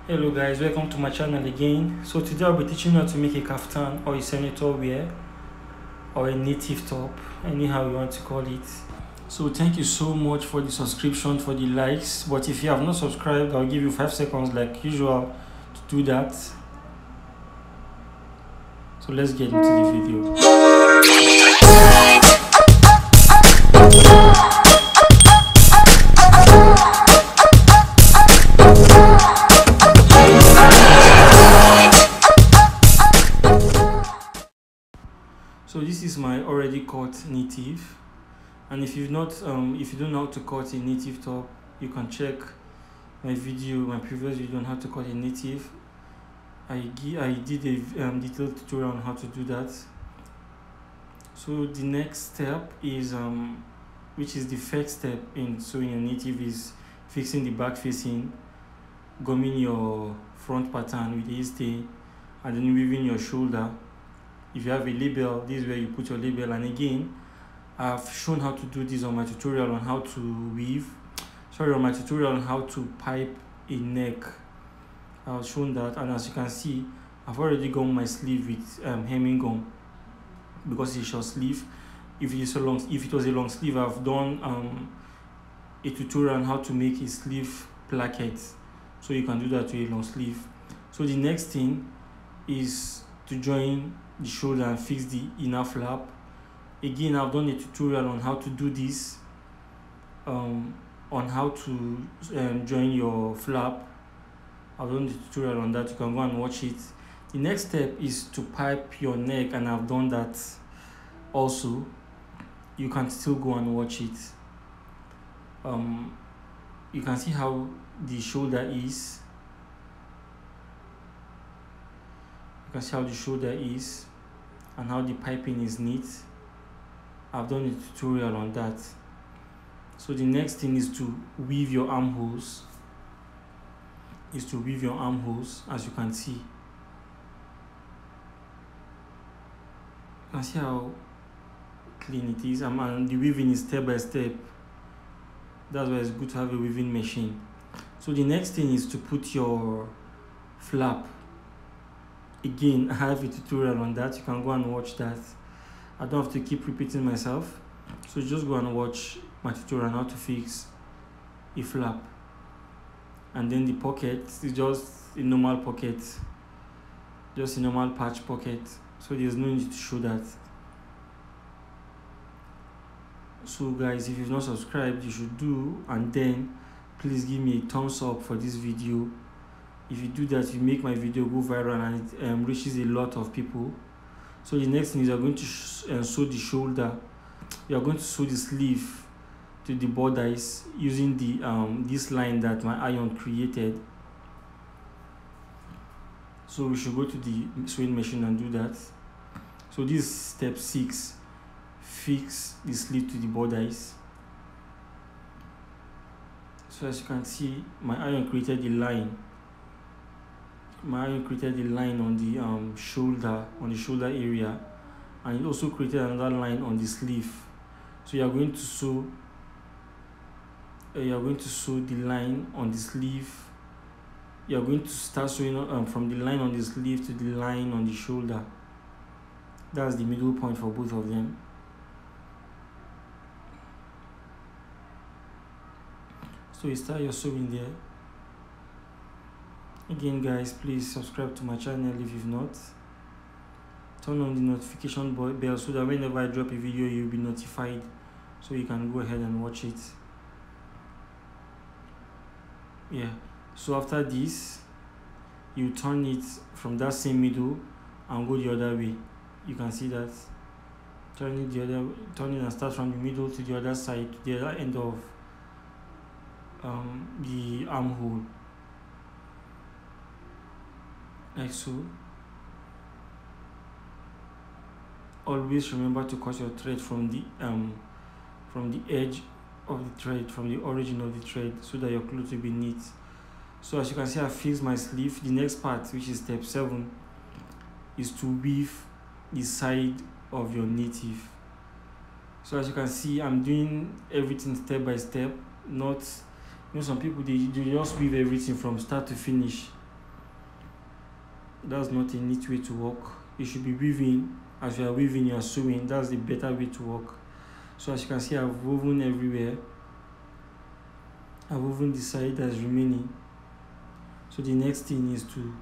Hello guys, welcome to my channel again. So today I'll be teaching you how to make a kaftan or a senator wear or a native top, anyhow you want to call it. So thank you so much for the subscription, for the likes, but if you have not subscribed, I'll give you 5 seconds like usual to do that. So let's get into the video. So this is my already cut native, and if you don't know how to cut a native top, you can check my previous video on how to cut a native. I did a detailed tutorial on how to do that. So the next step is which is the first step in sewing your native, is fixing the back facing, gumming your front pattern with A-stay, and then weaving your shoulder. If you have a label, this is where you put your label. And again, I've shown how to do this on my tutorial on how to weave. On my tutorial on how to pipe a neck. I've shown that, and as you can see, I've already gummed my sleeve with hemming gum because it's a short sleeve. If it was a long sleeve, I've done a tutorial on how to make a sleeve placket, so you can do that to a long sleeve. So the next thing is to join the shoulder and fix the inner flap. Again, I've done a tutorial on how to do this, on how to join your flap. I've done the tutorial on that, you can go and watch it. The next step is to pipe your neck, and I've done that also. You can still go and watch it. You can see how the shoulder is. You can see how the shoulder is and how the piping is neat. I've done a tutorial on that. So the next thing is to weave your armholes. As you can see. You can see how clean it is, and the weaving is step by step. That's why it's good to have a weaving machine. So the next thing is to put your flap. Again, I have a tutorial on that, you can go and watch that. I don't have to keep repeating myself, so just go and watch my tutorial on how to fix a flap. And then the pocket is just a normal pocket, just a normal patch pocket, so there's no need to show that. So guys, if you've not subscribed, you should do, and then please give me a thumbs up for this video. If you do that, you make my video go viral and it reaches a lot of people. So the next thing is you're going to sew the shoulder. You're going to sew the sleeve to the borders using the this line that my iron created. So we should go to the sewing machine and do that. So this is step 6. Fix the sleeve to the borders. So as you can see, my iron created the line. On the shoulder area, and it also created another line on the sleeve. So you are going to sew the line on the sleeve. You are going to start sewing from the line on the sleeve to the line on the shoulder. That's the middle point for both of them. So you start your sewing there. Again guys, please subscribe to my channel if you've not. Turn on the notification bell so that whenever I drop a video, you'll be notified, so you can go ahead and watch it. Yeah, so after this, you turn it from that same middle and go the other way. You can see that. Turn it and start from the middle to the other side, to the other end of the armhole, like so. Always remember to cut your thread from the edge of the thread, from the origin of the thread, so that your clothes will be neat. So as you can see, I fixed my sleeve. The next part, which is step 7, is to weave the side of your native. So as you can see, I'm doing everything step by step. Not, some people they just weave everything from start to finish. That's not a neat way to work. You should be weaving. As you are weaving, you are sewing. That's the better way to work. So as you can see, I've woven everywhere. I've woven the side that's remaining. So the next thing is to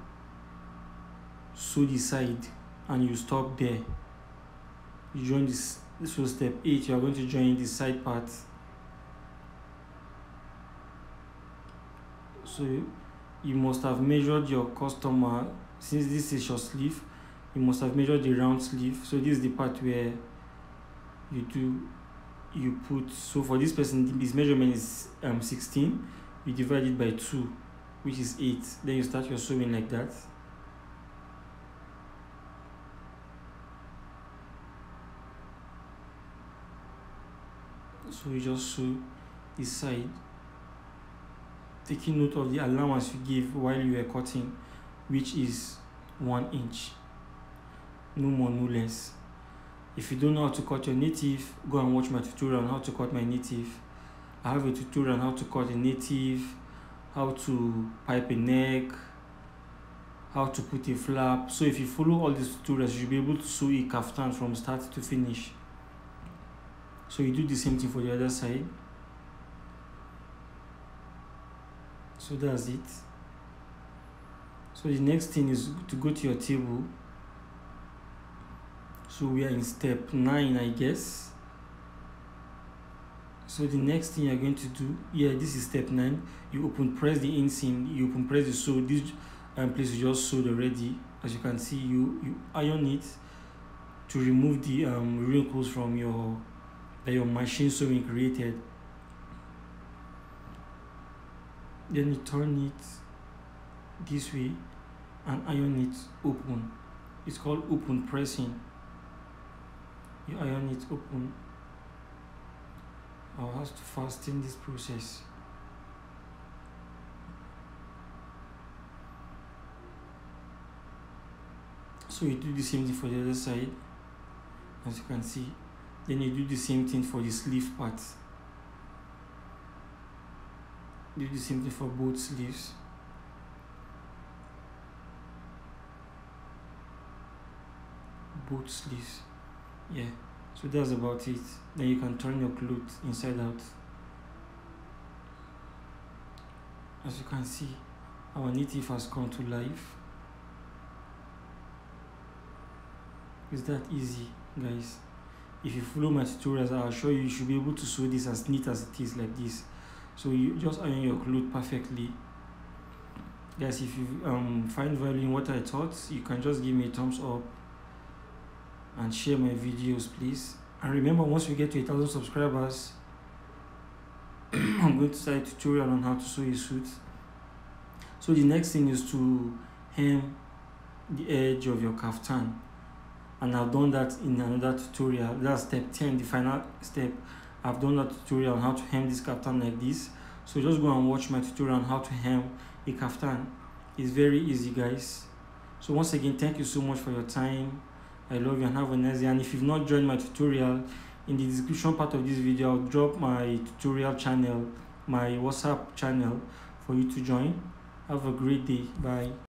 sew the side, and you stop there. You join this. So step 8, you are going to join the side part. So you must have measured your customer. Since this is your sleeve, you must have measured the round sleeve. So this is the part where you put, so for this person, his measurement is 16. You divide it by 2, which is 8. Then you start your sewing like that. So you just sew this side, taking note of the allowance you gave while you were cutting, which is 1 inch. No more, no less. If you don't know how to cut your native, go and watch my tutorial on how to cut my native. I have a tutorial on how to cut a native, how to pipe a neck, how to put a flap. So if you follow all these tutorials, you'll be able to sew a kaftan from start to finish. So you do the same thing for the other side. So that's it. So the next thing is to go to your table. So we are in step 9, I guess. So the next thing you're going to do, this is step 9. You open press the inseam, you open press the sew. This place you just sewed already. As you can see, you iron it to remove the wrinkles from your machine sewing created. Then you turn it this way and iron it open. It's called open pressing. You iron it open. I'll have to fasten this process. So you do the same thing for the other side, as you can see. Then you do the same thing for the sleeve part. Do the same thing for both sleeves. Both sleeves. So that's about it. Then you can turn your clothes inside out. As you can see, our native has come to life. It's that easy, guys. If you follow my tutorials, I'll show you should be able to sew this as neat as it is, like this. So you just iron your clothes perfectly. Guys, if you find value in what I taught, you can just give me a thumbs up and share my videos, please. And remember, once we get to 1,000 subscribers, I'm going to start a tutorial on how to sew a suit. So the next thing is to hem the edge of your kaftan, and I've done that in another tutorial. That's step 10, the final step. I've done that tutorial on how to hem this kaftan like this. So just go and watch my tutorial on how to hem a kaftan. It's very easy, guys. So once again, thank you so much for your time. I love you and have a nice day. And if you've not joined my tutorial, in the description part of this video, I'll drop my tutorial channel, my WhatsApp channel for you to join. Have a great day. Bye.